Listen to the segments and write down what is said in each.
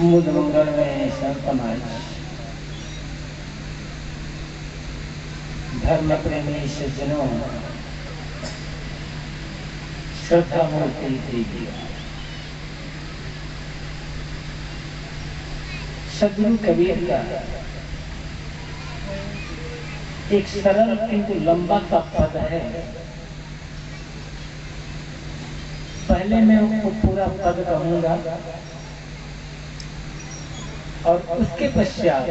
मुद मंगल में संतमाई धर्म प्रेमी सज्जनों, श्रद्धा मूर्ति दीजिए। सद्गुरु कबीर का एक सरल किंतु लंबा सा पद है। पहले मैं उसको पूरा पद कहूंगा और उसके पश्चात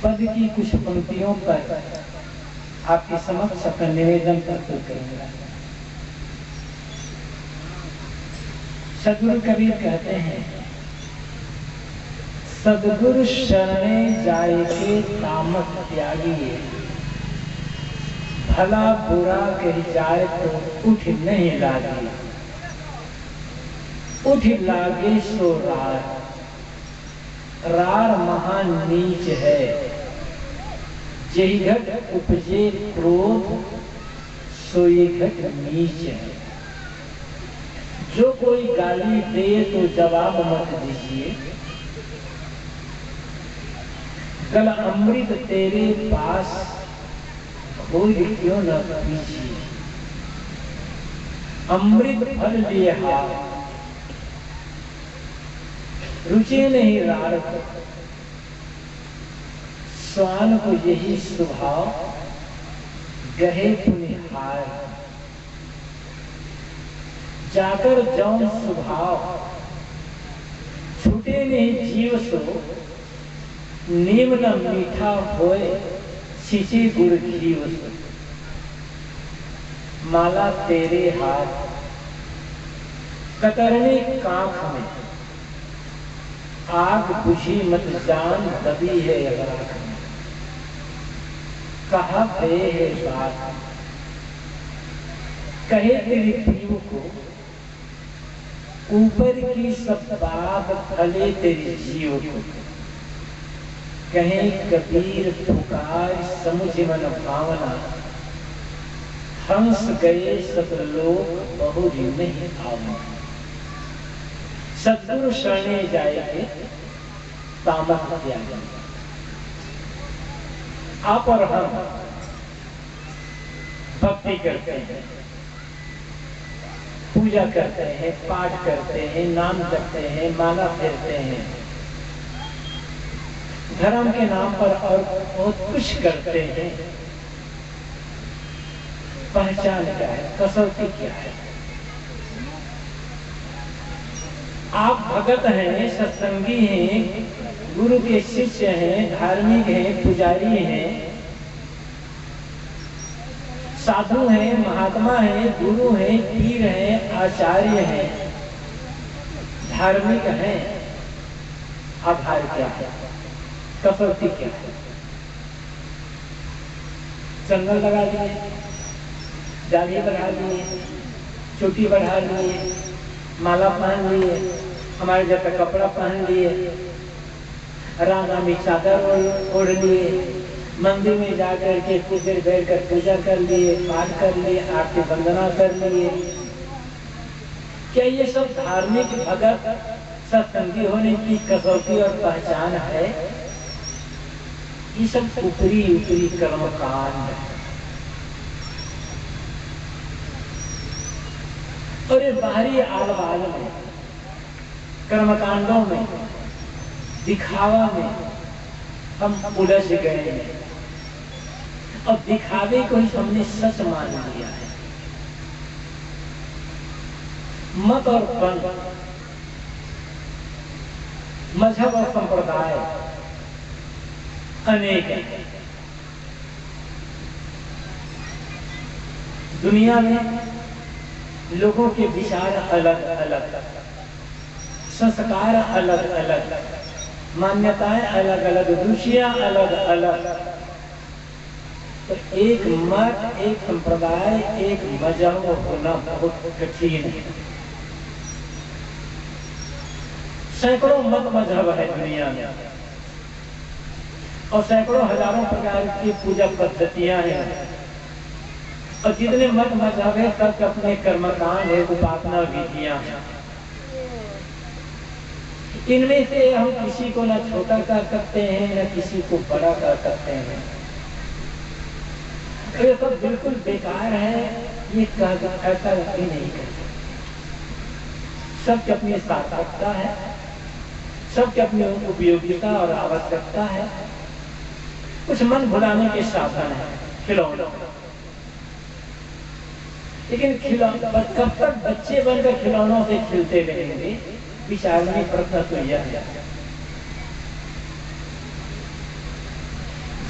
पद की कुछ पंक्तियों पर आपके समक्ष अपना निवेदन प्रस्तुत करूंगा। सद्गुरु कबीर कहते हैं, सद्गुरु शरणे जाए के तामस त्यागिए, भला बुरा कह जाए तो उठ नहीं लागे, उठ लागे सो रार, रार महान नीच है, जेहि घट उपजे क्रोध सोई घट नीच है। जो कोई गाली दे तो जवाब मत दीजिए, गल अमृत तेरे पास कोई क्यों न पीछिए। अमृत फल लिए हाथ रुचि नहीं रार, स्वान को यही स्वभाव गहे पुनिहार। जाकर जौन स्वभाव छूटे नहीं जीव सो, नीम न मीठा होए सींचे गुड़ घीव सो। माला तेरे हाथ कतरनी कांख में, आग बुझी मत जान दबी है राख में। कहा पे है बात कहे तेरी पीऊ को, ऊपर की सब बात फले तेरी जीव को। कहे कबीर पुकार समुझ मन भावना, हंस गए सब लोग बहुरी नहीं आवना। सद्गुरु शरणे जाएंगे तामस त्यागे। आप और हम भक्ति करते हैं, पूजा करते हैं, पाठ करते हैं, नाम जपते हैं, माला फेरते हैं, धर्म के नाम पर और बहुत कुछ करते हैं। पहचान क्या है, कसौटी क्या है? आप भगत हैं, सत्संगी हैं, गुरु के शिष्य हैं, धार्मिक हैं, पुजारी हैं, साधु हैं, महात्मा हैं, गुरु हैं, पीर हैं, आचार्य हैं, धार्मिक हैं। आभार क्या है, कसौटी क्या है? चंदन लगा दिए, दाढ़ी बढ़ा लिए, चोटी बढ़ा लिए, माला पहन लिए, हमारे जैसा कपड़ा पहन लिए, रागामी चादर ओढ़ लिए, मंदिर में जाकर के कुछ देर बैठ कर पूजा कर लिए, पाठ कर लिए, आरती वंदना कर लिए। क्या ये सब धार्मिक भगत सत्संगी होने की कसौटी और पहचान है? ये सब ऊपरी ऊपरी कर्मकांड है। और ये बाहरी आलवाल में, कर्मकांडों में, दिखावा में हम उलझ गए हैं और दिखावे को ही हमने सच मान लिया है। मत और पंथ, मजहब और संप्रदाय अनेक हैं। दुनिया में लोगों के विचार अलग अलग, संस्कार अलग अलग, मान्यताएं अलग अलग, रुचियां अलग अलग। तो एक मत, एक संप्रदाय, एक मजहब होना बहुत कठिन है। सैकड़ों मत मजहब है दुनिया में और सैकड़ों हजारों प्रकार की पूजा पद्धतियां हैं। और जितने मत मजहब है तक अपने कर्मकांड है, उपासना विधियां हैं। इनमें से हम किसी को न छोटा कर सकते हैं न किसी को बड़ा कर सकते हैं। तो ये सब बिल्कुल बेकार है, ये ऐसा ही नहीं करते। सबकी अपनी सार्थकता है, सबकी अपनी उपयोगिता और आवश्यकता है। कुछ मन भुलाने के साधन है खिलौने, लेकिन कब तक बच्चे बनकर खिलौनों से खिलते रहेंगे, विचारने प्रश्न तो यह है।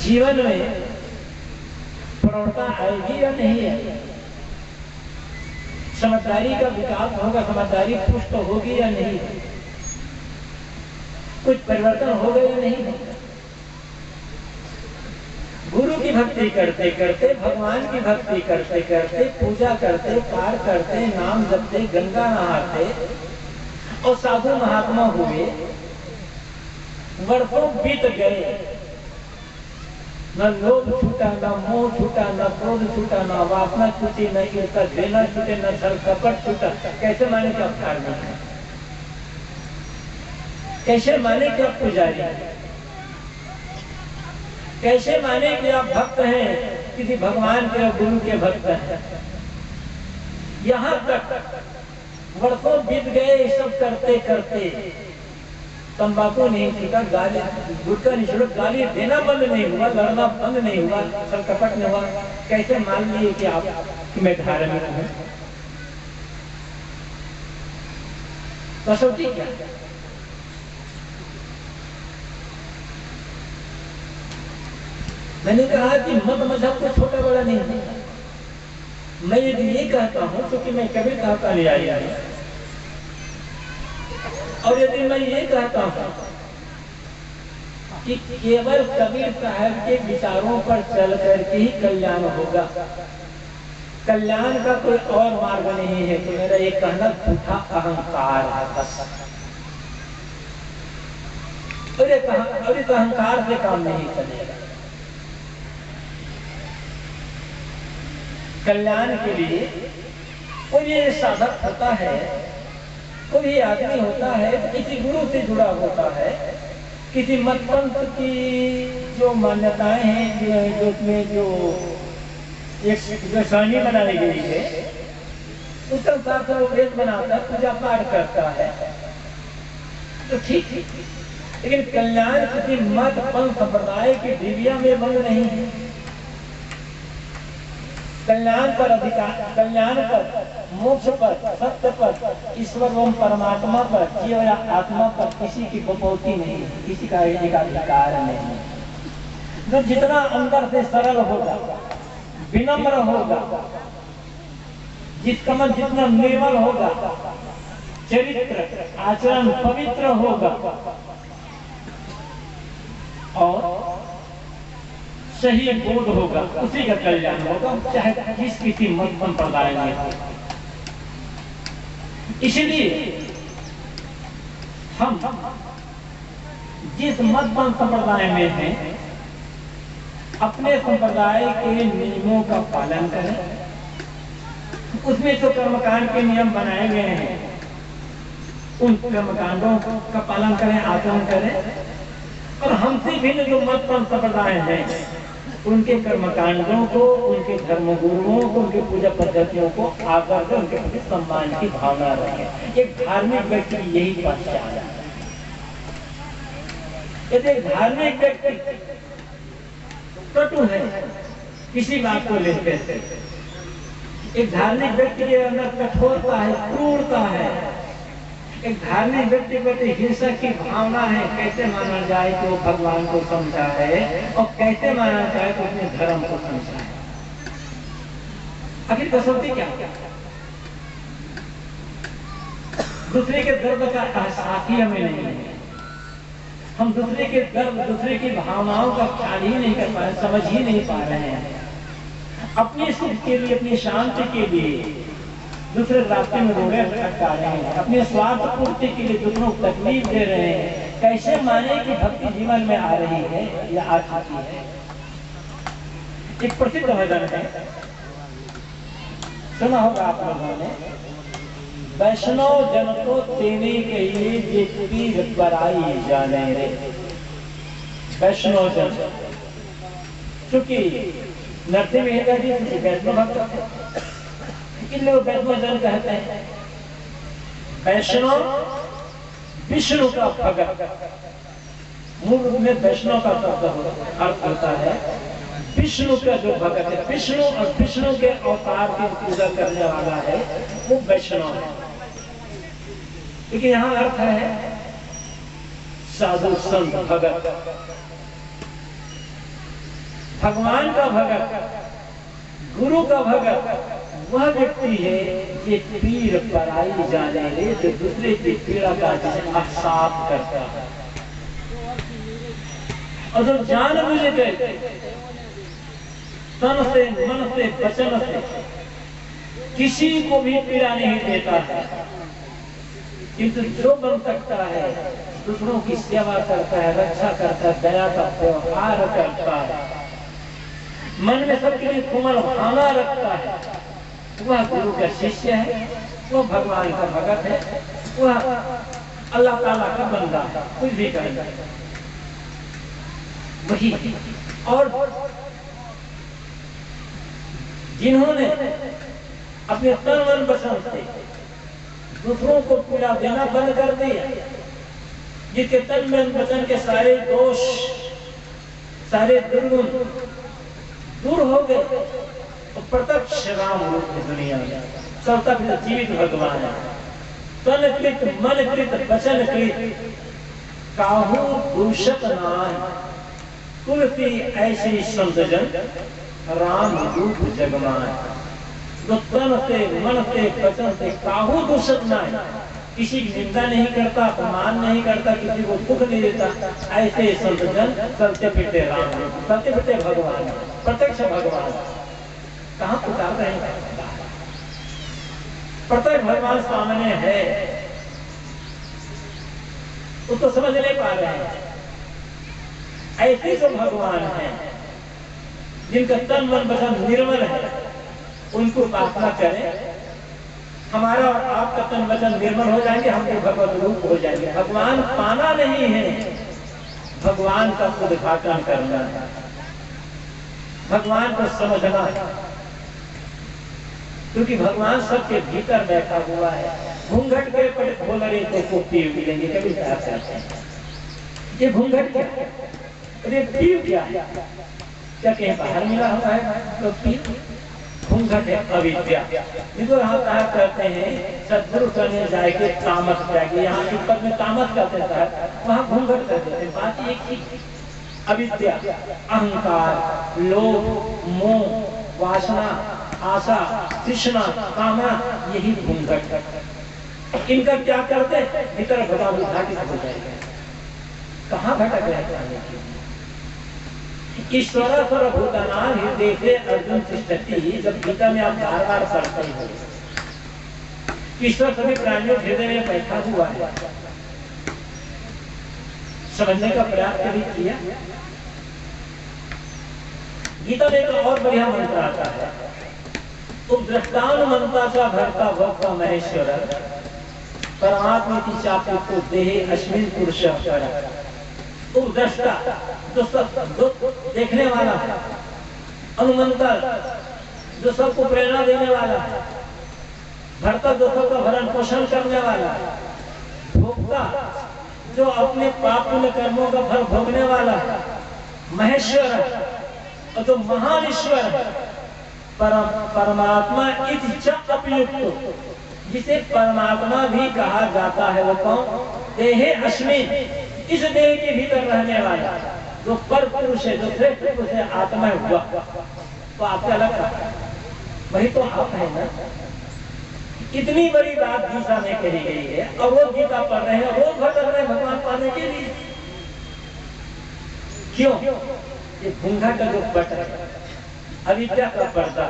जीवन में प्रौढ़ता आएगी या नहीं है, समझदारी का विकास होगा, समझदारी पुष्ट होगी या नहीं, कुछ परिवर्तन होगा या नहीं। गुरु की भक्ति करते करते, भगवान की भक्ति करते करते, पूजा करते, पार करते, नाम जपते, गंगा नहाते और साधु महात्मा हुए, वर्षों बीत गए, न लोभ छूटा, न मोह छूटा, न क्रोध छूटा, न वासना छूटी, न ईर्ष्या देना छूटे, न छल कपट छूटा। कैसे माने कि आप धार्मिक हैं? कैसे माने कि आप पुजारी हैं? कैसे माने कि आप भक्त हैं, किसी भगवान के और गुरु के भक्त हैं? यहाँ तक वर्षों बीत गए सब करते करते, तंबाकू नहीं छूटा, गाली गुटखा नहीं छूटा, गाली देना बंद नहीं हुआ, लड़ना बंद नहीं हुआ, छल कपट नहीं हुआ। कैसे मान लिए कि आप मैं धार्मिक हूं? कसौटी क्या? मैंने कहा कि मत मजहब को छोटा बड़ा नहीं है। मैं यदि ये कहता हूं क्योंकि मैं कबीर साहब का अनुयायी हूं, और यदि मैं ये कहता हूं कि केवल कबीर साहब के विचारों पर चल करके ही कल्याण होगा, कल्याण का कोई और मार्ग नहीं है, तो मेरा एक कहना झूठा अहंकार है बस। और इस अहंकार से काम नहीं चलेगा। कल्याण के लिए कोई ये साधक होता है, कोई आदमी होता है, किसी गुरु से जुड़ा होता है, किसी मतपंथ की जो मान्यताएं हैं, जो उसमें जो एक श्रेणी बनाई गई है, उस अनुसार से वो वेद बनाता है, पूजा पाठ करता है, तो ठीक। लेकिन कल्याण किसी मत पंथ संप्रदाय की डिबिया में बंद नहीं है। कल्याण पर अधिकार, कल्याण पर, मोक्ष पर, सत्य पर, ईश्वर एवं परमात्मा पर, जीव या आत्मा पर किसी की कटौती नहीं है, किसी का एक अधिकार नहीं। जो जितना अंदर से सरल होगा, विनम्र होगा, जिसका मन जितना निर्मल होगा, चरित्र आचरण पवित्र होगा और सही बोध होगा, उसी का कल्याण होगा, चाहे किसी मत संप्रदाय में हो। इसलिए हम जिस मत संप्रदाय में हैं, अपने संप्रदाय के नियमों का पालन करें। उसमें जो कर्मकांड के नियम बनाए गए हैं, उन कर्मकांडों का पालन करें, आचरण करें। और हमसे भिन्न जो मत संप्रदाय हैं, उनके कर्मकांडों को, उनके धर्म गुरुओं को, उनके पूजा पद्धतियों को आकर के उनके प्रति सम्मान की भावना रखें। एक धार्मिक व्यक्ति की यही पहचान है। यदि एक धार्मिक व्यक्ति कटु है किसी बात को लेकर से, एक धार्मिक व्यक्ति के अंदर कठोरता है, क्रूरता है, एक धार्मिक व्यक्ति के प्रति हिंसा की भावना है, कैसे माना जाए कि वो भगवान को समझा है और कैसे माना जाए कि उसने धर्म को समझा है? आखिर कसौटी क्या? दूसरे के दर्द का एहसास ही हमें नहीं है। हम दूसरे के दर्द, दूसरे की भावनाओं का ख्याल ही नहीं कर पा रहे, समझ ही नहीं पा रहे हैं। अपने सुख के लिए, अपनी शांति के लिए दूसरे रास्ते में रोड़े अटका रहे हैं, अपने स्वार्थ पूर्ति के लिए दूसरों को तकलीफ दे रहे हैं। कैसे माने कि भक्ति जीवन में आ रही है या आ चुकी है? एक प्रसिद्ध भजन है, सुना होगा आप लोगों ने, वैष्णव जन को तेने कहिए जे पीर पराई जाने रे। वैष्णव जन चूंकि नरसिंह मेहता जी वैष्णव भक्त, किन लोग वैष्णव जन कहते हैं? वैष्णव विष्णु का भगत, मूल रूप में वैष्णव का अर्थ होता है विष्णु का जो भगत है, विष्णु और विष्णु के अवतार की पूजा करने वाला है वो वैष्णव है। लेकिन यहाँ अर्थ है साधु संत भगत, भगवान का भगत, गुरु का भगत वह व्यक्ति है ये पीर पराई जाने रे, जो दूसरे की पीड़ा का अहसास करता है और जो जान बुझ के तन से, मन से, वचन से किसी को भी पीड़ा नहीं देता है, किंतु जो बन सकता है दूसरों की सेवा करता है, रक्षा करता है, दया का व्यवहार करता है, मन में सबके लिए कोमल भावना रखता है, वह गुरु का शिष्य है, वह भगवान का भगत है, वह अल्लाह ताला का बंदा है, कुछ भी करेगा वही। और जिन्होंने अपने तन मन वचन से दूसरों को पीड़ा देना बंद कर दिया, जिसके तन मन वचन के सारे दोष, सारे दुर्गुण दूर हो गए, तो प्रत्यक्ष राम रूप है दुनिया में, सब तक जीवित भगवान है। तन कृत मन कृत वचन कृत काहू दूषक नाम, तुलसी ऐसी संत जन राम रूप जगमान। तो तन से, मन से, वचन से काहू दूषक ना है, किसी की निंदा नहीं करता, अपमान नहीं करता, किसी को दुख नहीं देता, ऐसे संत जन चलते फिरते राम, चलते फिरते भगवान, प्रत्यक्ष भगवान। कहाँ पुकार रहे हैं? प्रत्यक्ष भगवान सामने है, उसको समझ नहीं पा रहे हैं। ऐसे जो भगवान है जिनका तन मन वचन निर्मल है, उनको प्रार्थना करें, हमारा और आपका तन वचन निर्मल हो जाएंगे, हम भगवत रूप हो जाएंगे। भगवान पाना नहीं है, भगवान का उद्घाटन करना है, भगवान को समझना है, क्योंकि भगवान सबके भीतर बैठा हुआ है। घूंघट के पट खोल रहे तो पीव मिलेंगे, कभी कहते हैं ये घूंघट क्या है, अरे पीव क्या है? क्या कहीं बाहर मिला हुआ है तो पीव? घूंघट है अविद्या, जिसको यहाँ कहा करते हैं सदगुरु करने जाए के तामस त्यागी, यहाँ ऊपर में तामस कहते हैं, वहाँ घूंघट कहते हैं। बात एक ही, अविद्या, अहंकार, लोभ, मोह, वासना, आशा, तृष्णा, कामना, यही घूंघट। इनका क्या करते हैं? भीतर भगवान घाटित हो जाएगा। कहाँ भटक रहे? ईश्वर सर्वभूतानां हृदय से अर्जुन तिष्ठति, जब गीता में आप बार बार पढ़ते हो, ईश्वर सभी प्राणियों हृदय में बैठा हुआ है, समझने का प्रयास कभी किया? गीता में एक और बढ़िया मंत्र आता है, उपद्रष्टानुमंता सा भरता भक्त महेश्वर परमात्मा की चापी को देहे अश्विन पुरुष पर। उपद्रष्टा जो सब देखने वाला है, अनुमंता जो सबको प्रेरणा देने वाला है, भरता जो सबका भरण पोषण करने वाला है, भोक्ता जो अपने पाप पुण्य कर्मों का फल भोगने वाला है, महेश्वर और जो महान ईश्वर है, परमात्मा अपयुक्त, जिसे परमात्मा भी कहा जाता है, वो कौन? देहे अश्विन, इस देह के भीतर रहने वाला जो पर पुरुष है, जो श्रेष्ठ पुरुष है, आत्मा हुआ, तो आपका लगता है वही तो आप है ना। इतनी बड़ी बात गीता में कही गई है और वो गीता पढ़ रहे हैं, रोज भटक रहे हैं भगवान पाने के लिए। क्यों? ये घूंघट का जो पट है, अविद्या का पर्दा,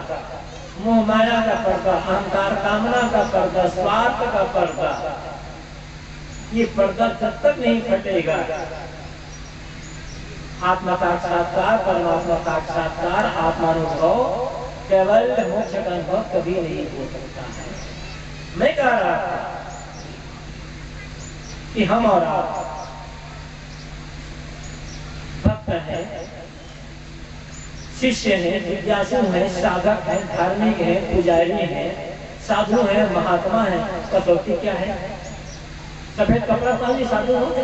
मोह माया का पर्दा, अहंकार कामना का पर्दा, स्वार्थ का पर्दा, ये पर्दा जब तक नहीं फटेगा, आत्मा साक्षात्कार, परमात्मा साक्षात्कार, आत्मानुभव, केवल मोक्ष का अनुभव कभी नहीं हो सकता है। मैं कह रहा था कि हम और आप भक्त हैं, शिष्य हैं, जिज्ञासु हैं, साधक हैं, धार्मिक हैं, पुजारी हैं, साधु हैं, महात्मा हैं। कसौटी क्या है? सफेद कपड़ा पहन साधु होते,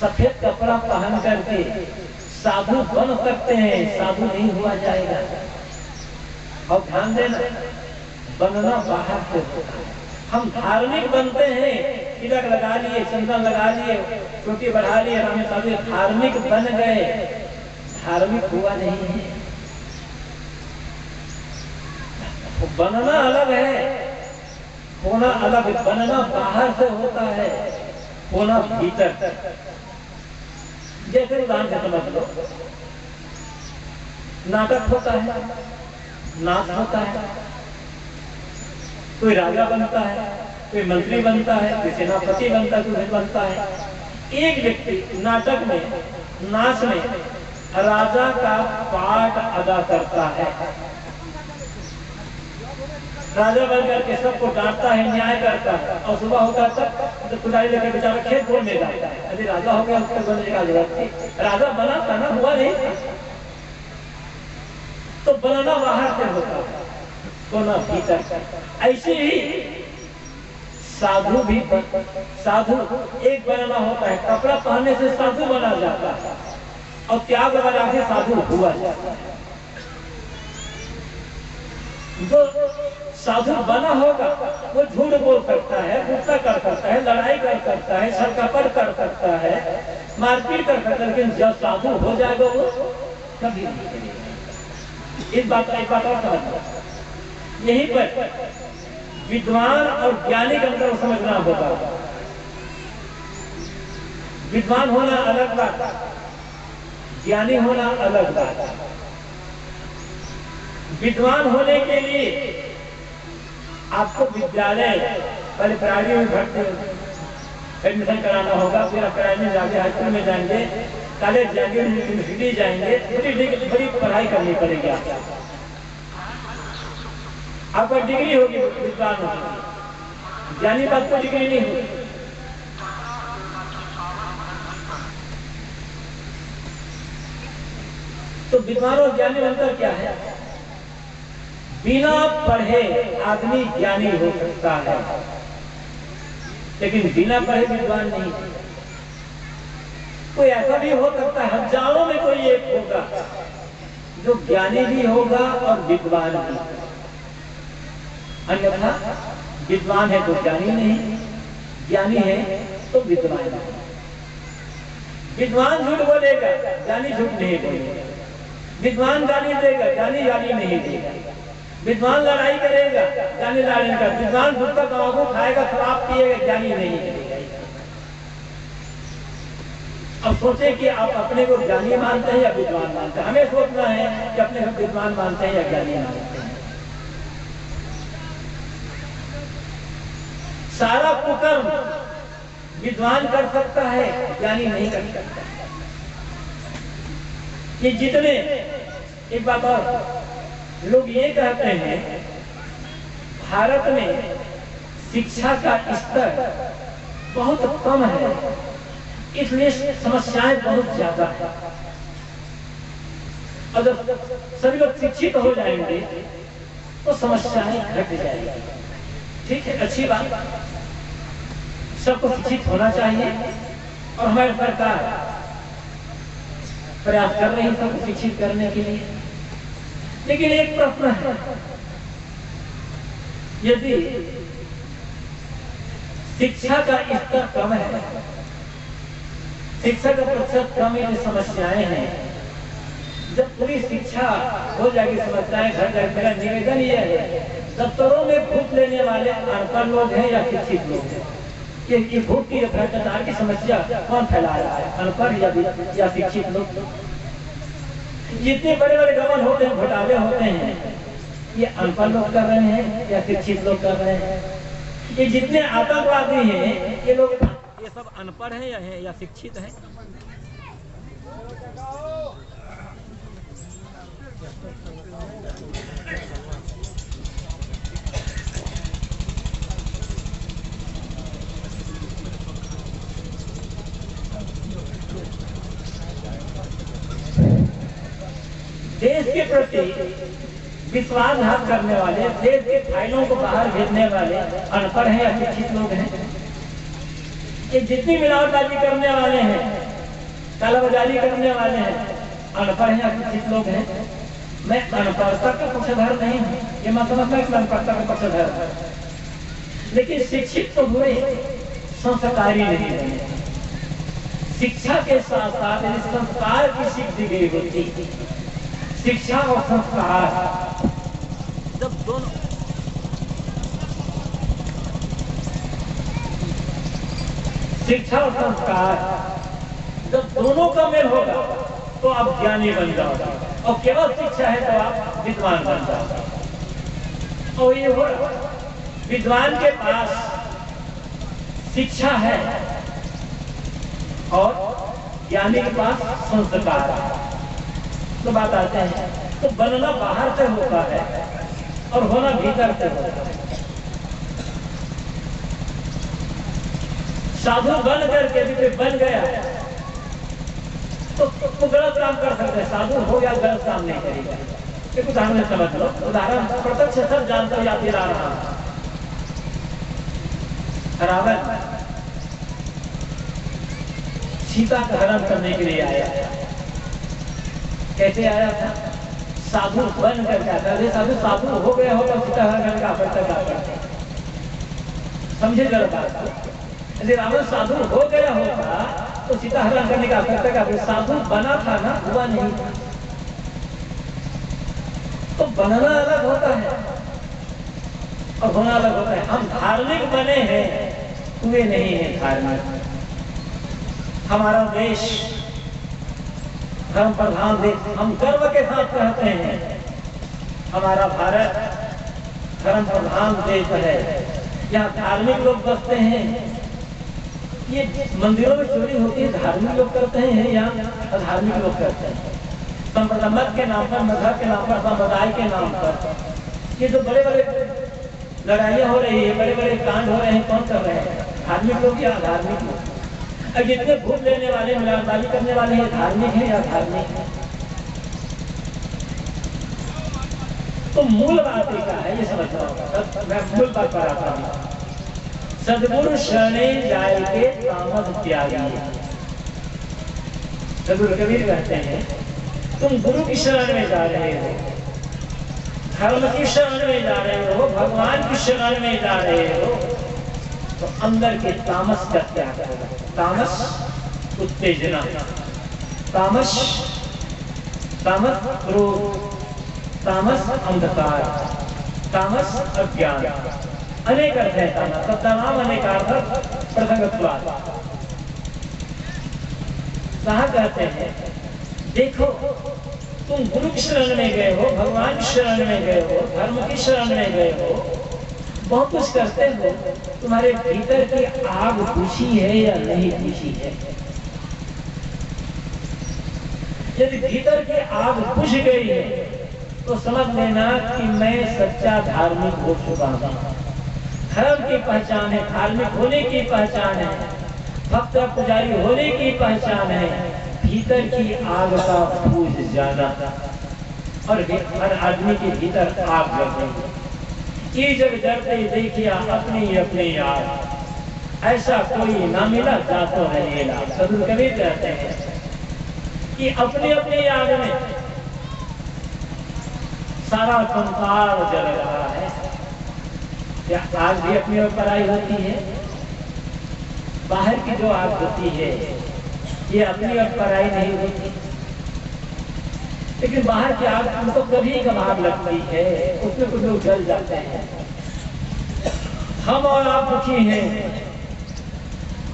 सफेद कपड़ा पहन करके साधु बन सकते हैं, साधु नहीं हुआ जाएगा। और ध्यान देना, बनना बाहर से होता है। हम धार्मिक बनते हैं, तिलक लगा लिए, चंदन लगा लिए, चोटी बढ़ा लिए, धार्मिक बन गए, धार्मिक हुआ नहीं है। बनना अलग है, होना अलग। बनना बाहर से होता है, होना भीतर। जैसे उदाहरण से समझ लो, नाटक होता है, नाच होता है, कोई राजा बनता है, कोई मंत्री बनता है, कोई सेनापति बनता है, कोई बनता है। एक व्यक्ति नाटक में, नाच में राजा का पाठ अदा करता है, राजा बन करके सबको डांटता है, न्याय करता है, और सुबह होता है तो खुदाई लेकर बेचारा खेत बोलने जाता है। अरे राजा हो गया, उसको बनने का जरूरत थी, राजा बना था ना, हुआ नहीं। तो बनना बाहर से होता है, होना भीतर। ऐसे ही साधु भी, साधु एक बनना होता है, कपड़ा पहनने से साधु बना जाता है, और त्याग लगा के साधु हुआ जाता है। जो साधु बना होगा वो झूठ बोल सकता है, गुस्सा कर सकता है, लड़ाई कर सकता है, सरकपट कर सकता है, मारपीट कर सकता है, लेकिन जब साधु हो जाएगा वो कभी नहीं करेगा। इस बात एक बात और समझना, यहीं पर विद्वान और ज्ञानी का अंतर समझना होगा। विद्वान होना अलग बात, ज्ञानी होना अलग बात। विद्वान होने के लिए आपको विद्यालय पहले प्राइमरी में भर्ती एडमिशन कराना होगा, फिर आप प्राइमरी में जाके हाई स्कूल में जाएंगे, कॉलेज जाएंगे, यूनिवर्सिटी जाएंगे, बड़ी पढ़ाई करनी पड़ेगी। आपका डिग्री होगी विद्वान होगी, ज्ञानी बात को डिग्री नहीं होगी। तो विद्वान और ज्ञानी में अंतर क्या है? बिना पढ़े आदमी ज्ञानी हो सकता है, लेकिन बिना पढ़े विद्वान नहीं। कोई ऐसा भी हो सकता है, हजारों में कोई एक होगा जो ज्ञानी भी होगा और विद्वान भी। अन्यथा विद्वान है तो ज्ञानी नहीं, ज्ञानी है तो विद्वान नहीं। विद्वान झूठ बोलेगा, ज्ञानी झूठ नहीं बोलेगा। विद्वान गाली देगा, ज्ञानी गाली नहीं देगा। विद्वान लड़ाई करेगा, ज्ञानी लड़ाई नहीं करेगा। विद्वान दूध का तंबाकू खाएगा, शराब पिएगा, ज्ञानी नहीं करेगा। अब सोचे कि आप अपने को ज्ञानी मानते हैं या विद्वान मानते हैं। हमें सोचना है कि अपने को विद्वान मानते हैं या ज्ञानी मानते हैं। सारा कुकर्म विद्वान कर सकता है, ज्ञानी नहीं कर सकता। कि जितने, एक बात और, लोग ये कहते हैं भारत में शिक्षा का स्तर बहुत कम है, इसलिए समस्याएं बहुत ज्यादा है। अगर सभी लोग शिक्षित हो जाएंगे तो समस्याएं घट जाएंगी। ठीक है, अच्छी बात, सबको शिक्षित होना चाहिए और हमारी सरकार प्रयास कर रही है सबको शिक्षित करने के लिए। लेकिन एक प्रश्न है, यदि शिक्षा का स्तर कम है, शिक्षा का प्रतिशत कम है, समस्याएं हैं। जब पूरी शिक्षा हो जाएगी, समस्याएं घर जाएगी। मेरा निवेदन यह है, दफ्तरों में घूस लेने वाले अनपढ़ लोग हैं या शिक्षित लोग हैं? ये भूख की भ्रष्टाचार की समस्या कौन फैला रहा है, अनपढ़ या शिक्षित लोग? जितने बड़े बड़े गबन होते हैं, घोटाले होते हैं, ये अनपढ़ लोग कर रहे हैं या शिक्षित लोग कर रहे हैं? ये जितने आतंकवादी हैं, ये लोग, ये सब अनपढ़ हैं या शिक्षित हैं? देश के प्रति विश्वासघात करने वाले, देश के फाइलों को बाहर भेजने वाले अनपढ़ हैं, अशिक्षित लोग हैं। ये जितनी मिलावटबाजी करने वाले हैं, कालाबाजारी करने वाले हैं, अनपढ़ हैं, अशिक्षित लोग हैं। मैं अनपढ़ता का पक्षधर नहीं हूँ, ये मत समझना कि अनपढ़ता का पक्षधर, लेकिन शिक्षित तो हुए, संस्कारी नहीं रहे। शिक्षा के साथ साथ यदि संस्कार की सीख दी गई होती, शिक्षा और संस्कार जब दोनों, शिक्षा और संस्कार जब दोनों का मेल होगा तो आप ज्ञानी बन जाओगे, और केवल शिक्षा है तो आप विद्वान बन जाओगे। और ये हो, विद्वान के पास शिक्षा है और ज्ञानी के पास संस्कार है। तो बात आते हैं, तो बनना बाहर से होता है और होना भीतर से होता है। साधु बन करके भी बन गया तो गलत काम कर सकते हैं, साधु हो गया गलत काम नहीं करेगा। एक उदाहरण समझ लो, उदाहरण प्रत्यक्ष सब जानते हो, याद दिला रहा हूं। रावण सीता का हरण करने के लिए आया, कैसे आया था? साधु बन कर जाता है। साधु साधु हो गया होगा, सीता हरण का करते समझे जरा बात। यदि रावण साधु हो गया होगा तो सीता हरण करने का साधु बना था ना, हुआ नहीं था। तो बनना अलग होता है और होना अलग होता है। हम धार्मिक बने हैं, हुए नहीं है धार्मिक। हमारा देश धर्म प्रधान देश, हम गर्व के साथ कहते हैं हमारा भारत धर्म प्रधान देश है। यहाँ धार्मिक लोग बसते हैं। ये मंदिरों में चोरी होती है, धार्मिक लोग करते हैं या अधार्मिक लोग करते हैं? संप्रदाय के नाम पर, मजहब के नाम पर, संप्रदाय के नाम पर ये जो बड़े बड़े लड़ाइयाँ हो रही है, बड़े बड़े कांड हो रहे हैं, कौन कर रहे हैं? धार्मिक लोग या अधार्मिक लोग? जितने भूत लेने वाले, मिलावटबाजी करने वाले हैं, धार्मिक है या अधार्मिक है? तो मूल बात क्या है ये समझ रहा हूँ। मैं मूल बात पर आता हूँ। सदगुरु शरणे जाय के तामस त्यागी। सदगुरु कबीर कहते हैं, तुम गुरु की शरण में जा रहे हो, धर्म की शरण में जा रहे हो, भगवान की शरण में जा रहे हो, तो अंदर के तामस का त्याग करो। तामस उत्तेजना, तामस तामस क्रोध, तामस अंधकार, तामस अज्ञान, अनेक अर्थ है तामस। सबका नाम अनेकार्थ प्रसंगत्वात्। कहा कहते हैं, देखो तुम गुरु की शरण में गए हो, भगवान की शरण में गए हो, धर्म की शरण में गए हो, बहुत कुछ करते हो, तुम्हारे भीतर की आग बुझी है या नहीं बुझी है? यदि भीतर की आग बुझ गई है तो समझ लेना कि मैं सच्चा धार्मिक हो चुका हूं। धर्म की पहचान है, धार्मिक होने की पहचान है, भक्त पुजारी होने की पहचान है, भीतर की आग का बुझ जाना। और हर आदमी के भीतर आग लग गई। ये जब जलते देखिए अपनी अपनी आग, ऐसा कोई ना मिला जातो रहेगा। सदगुरु कबीर कहते हैं कि अपनी अपनी आग में सारा संसार जल रहा है। क्या आग भी अपनी ओर पराई होती है? बाहर की जो आग होती है ये अपनी ओर पराई नहीं होती, लेकिन बाहर की आग उनको कभी कभार लगती है, उसमें कुछ लोग जल जाते हैं। हम और आप दुखी हैं,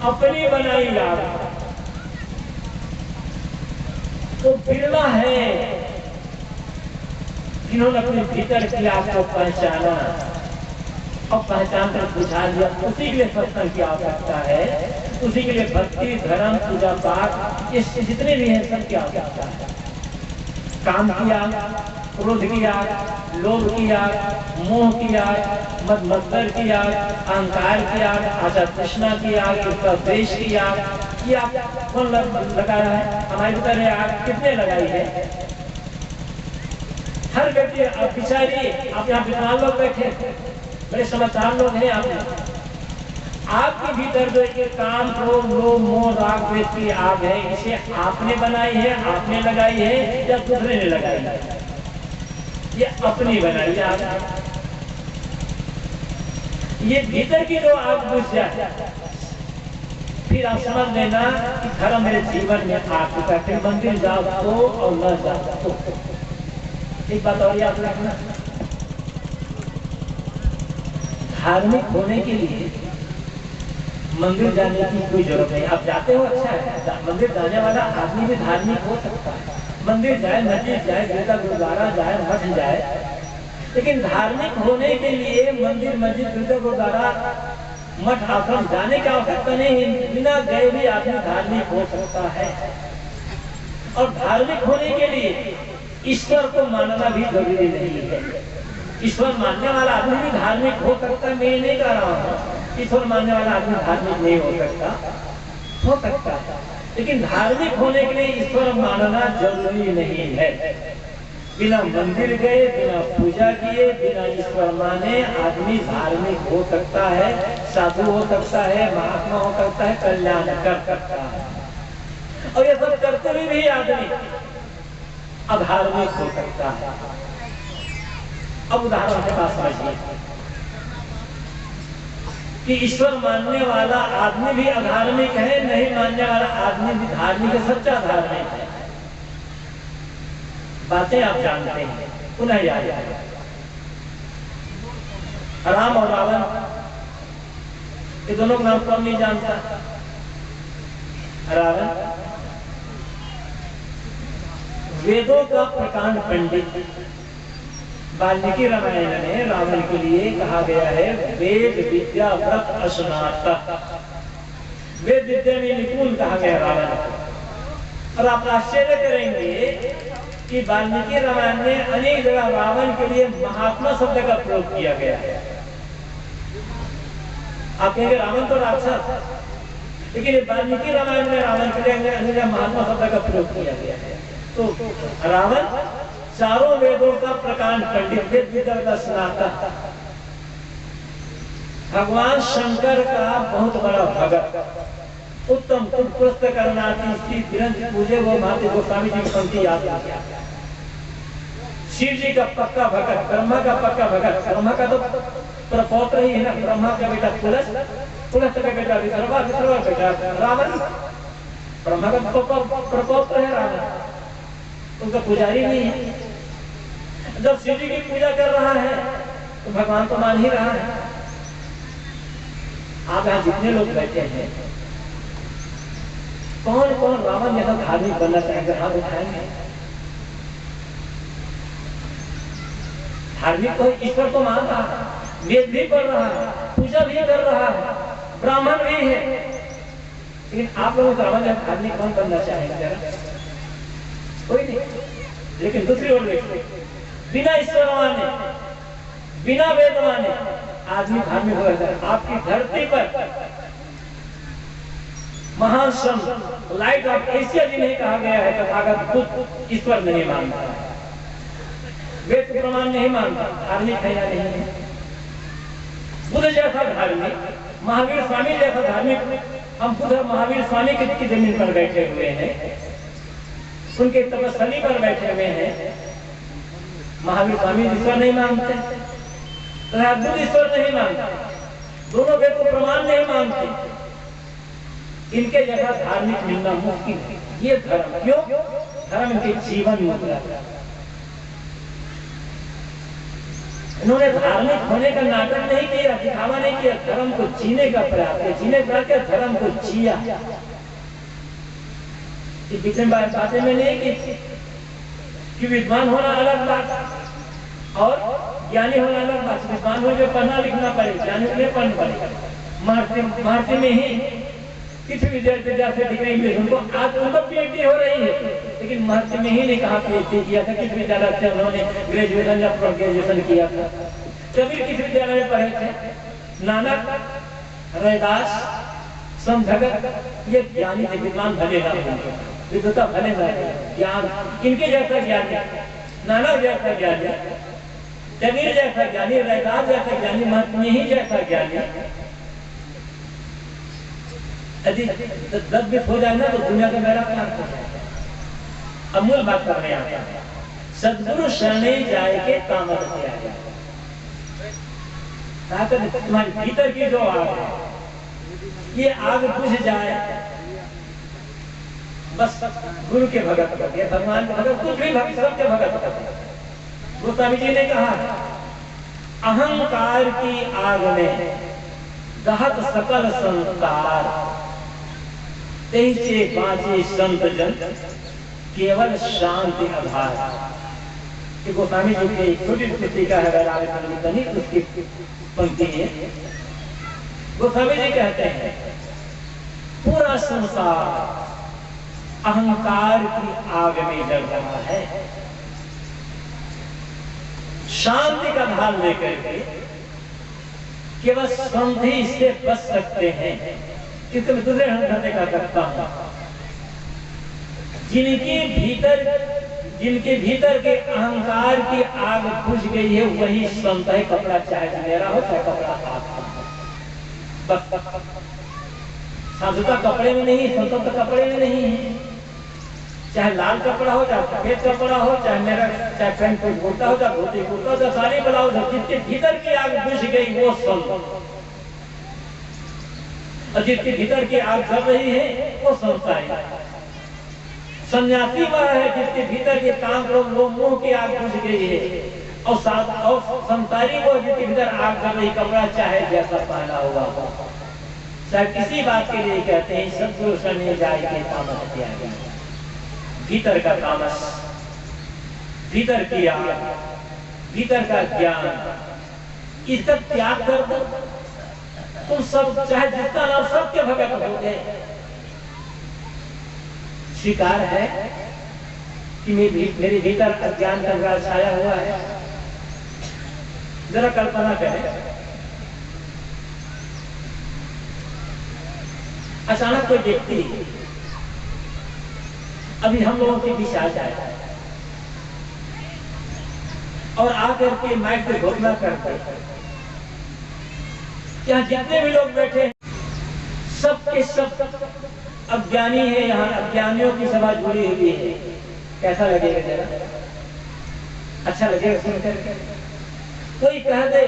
अपनी बनाई आग तो बिरला है जिन्होंने अपने भीतर की आग को पहचाना और पहचान कर बुझा लिया। उसी के लिए सत्संग की आवश्यकता है, उसी के लिए भक्ति, धर्म, पूजा पाठ, ये जितने भी हैं सब की आवश्यकता है। काम की आग, क्रोध की आग, लोभ की आग, मोह की आग, मत्सर की आग, अहंकार की आग, आशा तृष्णा की आग, द्वेष की आग, ये आग कौन लगाया है? हमारे भीतर आग कितने लगाई है? हर व्यक्ति, आप विचारिए, आप यहाँ विद्वान लोग बैठे, बड़े समझदार लोग हैं आप, आपके भीतर जो एक काम, क्रोध, लोभ, मोह, राग, द्वेष की आग है, इसे आपने बनाई है, आपने लगाई है या दूसरे ने लगाई है? ये अपनी बनाई आग। ये भीतर की जो आग बुझ जाए, फिर आप समझ लेना कि धर्म मेरे जीवन में आ चुका है। फिर मंदिर जाओ तो और न जाओ तो। एक बात और याद रखना, धार्मिक होने के लिए मंदिर जाने की कोई जरूरत नहीं। आप जाते हो, अच्छा है, मंदिर जाने वाला आदमी भी धार्मिक हो सकता है। मंदिर जाए, मस्जिद जाए, गिरजा गुरुद्वारा जाए, मठ जाए, लेकिन धार्मिक होने के लिए मंदिर, मस्जिद, गिरजा गुरुद्वारा, मठ, आश्रम जाने की आवश्यकता नहीं है। बिना गए भी आदमी धार्मिक हो सकता है। और धार्मिक होने के लिए ईश्वर को मानना भी जरूरी नहीं है। ईश्वर मानने वाला आदमी भी धार्मिक हो सकता है, मैं नहीं कह रहा हूँ ईश्वर मानने वाला आदमी धार्मिक नहीं हो सकता है, लेकिन धार्मिक होने के लिए ईश्वर मानना जरूरी नहीं है। बिना मंदिर गए, बिना पूजा किए, बिना ईश्वर माने आदमी धार्मिक हो सकता है, साधु हो सकता है, महात्मा हो सकता है, कल्याण कर सकता है। और ये सब करते हुए भी आदमी अधार्मिक हो सकता है। अब उदाहरण के पास समझिए कि ईश्वर मानने वाला आदमी भी अधार्मिक है, नहीं मानने वाला आदमी भी धार्मिक है, सच्चा धार्मिक है। बातें आप जानते हैं, पुनः याद है। राम और रावण, ये दोनों का नाम कौन नहीं जानता? रावण वेदों का प्रकांड पंडित। वाल्मीकि रामायण में रावण के लिए कहा गया है वेद विद्या व्रत अस्नातक, वेद विद्या में निपुण कहा गया रावण। और आप आश्चर्य करेंगे कि वाल्मीकि रामायण में अनेक जगह रावण के लिए महात्मा शब्द का प्रयोग किया गया है। आप कहेंगे रावण तो राक्षस, लेकिन वाल्मीकि रामायण में रावण के लिए अनेक जगह महात्मा शब्द का प्रयोग किया गया है। तो रावण चारों वेदों का प्रकांड पंडित, वेद विद्या का स्नातक, भगवान शंकर का बहुत बड़ा भगत, उत्तम उत्कृष्ट करनाती श्री तिरंज पूजे वो भांति गोस्वामी जी की पंक्ति याद आ गया। शिव जी का पक्का भगत, ब्रह्मा का पक्का भगत, ब्रह्मा का तो प्रपौत्र ही है ना, ब्रह्मा का बेटा पुलस, पुलस का बेटा विदर्भा, विदर्भा बेटा रावण, ब्रह्मा का प्रपौत्र है रावण, उनका पुजारी नहीं है। जब शिव जी की पूजा कर रहा है तो भगवान तो मान ही रहा है। आप यहाँ जितने लोग बैठे हैं, कौन कौन रावण जैसा धार्मिक बनना चाहेंगे? हाथ उठाएंगे। धार्मिक तो ईश्वर को मान रहा है, वेद भी पढ़ रहा है, पूजा भी कर रहा है, ब्राह्मण भी है, लेकिन आप लोगों को रावण जैसा धार्मिक कौन बनना चाहेंगे? कोई नहीं। लेकिन दूसरी ओर देखिए, बिना ईश्वर माने, बिना वेद माने आदमी धार्मिक हो जाता है। आपकी धरती पर महान संत लाइट ऑफ एशिया जी नहीं कहा गया है तथागत बुद्ध ईश्वर नहीं मानता, वेद प्रमाण नहीं मानता, धार्मिक है या नहीं है? बुद्ध जैसा धार्मिक, महावीर स्वामी जैसा धार्मिक, हम खुद महावीर स्वामी की जमीन पर बैठे हुए हैं, उनके तपस्वी पर बैठे हुए हैं। महावीर स्वामी ईश्वर नहीं मानते, बुद्ध ईश्वर नहीं मानते, दोनों वेद को प्रमाण नहीं मानते। इनके जैसा धार्मिक मिलना मुश्किल है। ये धर्म क्यों? धर्म इनके जीवन में उतरा। इन्होंने धार्मिक होने का नाटक नहीं किया, दिखावा नहीं किया, धर्म को जीने का प्रयास किया, जीने का प्रयास, धर्म को जिया। पिछले बातें में नहीं कि विद्वान होना अलग बात और ज्ञानी होना अलग बात। विद्वान हो जो पढ़ना लिखना पड़े, ज्ञानी उन्हें पढ़ना पड़े। महर्षि में ही किसी विद्यार्थी से डिग्री मिली, उनको आज उनको पीएचडी हो रही है, लेकिन महर्षि में ही नहीं कहा पीएचडी किया था। किस विद्यालय से उन्होंने ग्रेजुएशन या पोस्ट ग्रेजुएशन किया था? कबीर किस विद्यालय में पढ़े थे? नानक, रैदास, संत भगत, ये ज्ञानी थे। विद्वान भले ना, विद्वता भले ना, ज्ञान इनके जैसा ज्ञान है। नानक जैसा ज्ञानी, कबीर जैसा ज्ञानी, रैदास जैसा ज्ञानी, महात्मा जैसा ज्ञानी यदि दस हो जाए ना तो दुनिया का मेरा प्यार हो जाएगा। अमूल बात करने आता है, सदगुरु शरणे जाए के कामत किया जाए। तुम्हारे भीतर की जो आग है, ये आग बुझ जाए, बस गुरु के भगत कर दिया, भगवान के भगत, कुछ भी भक्त सबके भगत कर दिया। गोस्वामी जी ने कहा, अहंकार की आग में दहत सकल संसार, तैसे बाँचे संत जन, केवल शांति आधार। गोस्वामी जी की छोटी टीका है, बनी उसकी पंक्ति है। गोस्वामी जी कहते हैं, पूरा संसार अहंकार की आग में जल रहा है, शांति का भाव लेकर के केवल संत ही इससे बच सकते हैं। इसको मैं दूसरे ढंग से कह सकता हूं, जिनके भीतर के अहंकार की आग बुझ गई है, वही संत है। कपड़ा चाहे मेरा हो चाहे कपड़ा आपका, बस साधुता कपड़े में नहीं, संत तो कपड़े में नहीं है। चाहे लाल कपड़ा हो, चाहे सफेद कपड़ा हो, चाहे मेरा चाहे पैंट कुर्ता हो, चाहे धोती कुर्ता हो, चाहे साड़ी ब्लाउज हो, जिसके भीतर की आग बुझ गई वो संत, और जिसके भीतर की आग जल रही है वो संत है। सन्यासी वह है जिसके भीतर के काम क्रोध मोह की आग बुझ गई है, और संसारी वो जिसके भीतर आग जल रही, कपड़ा चाहे जैसा पहना हुआ हो। चाहे किसी बात के लिए कहते हैं, सदगुरु शरणे जाए के कामत किया गया। भीतर का तामस, भीतर की आग, भीतर का ज्ञान, इसका त्याग कर दो, तुम सब चाहे जितना नाम सबके भगत हो गए। स्वीकार है कि मेरे भीतर अज्ञान का अंधकार छाया हुआ है। जरा कल्पना करें, अचानक कोई व्यक्ति अभी हम लोगों के बीच आ जाए और आकर के माइक पे घोषणा करते, यहाँ जितने भी लोग बैठे सबके सब अज्ञानी है, यहाँ अज्ञानियों की सभा जुड़ी हुई है। कैसा लगेगा जरा? अच्छा लगेगा सुनकर? कोई कह दे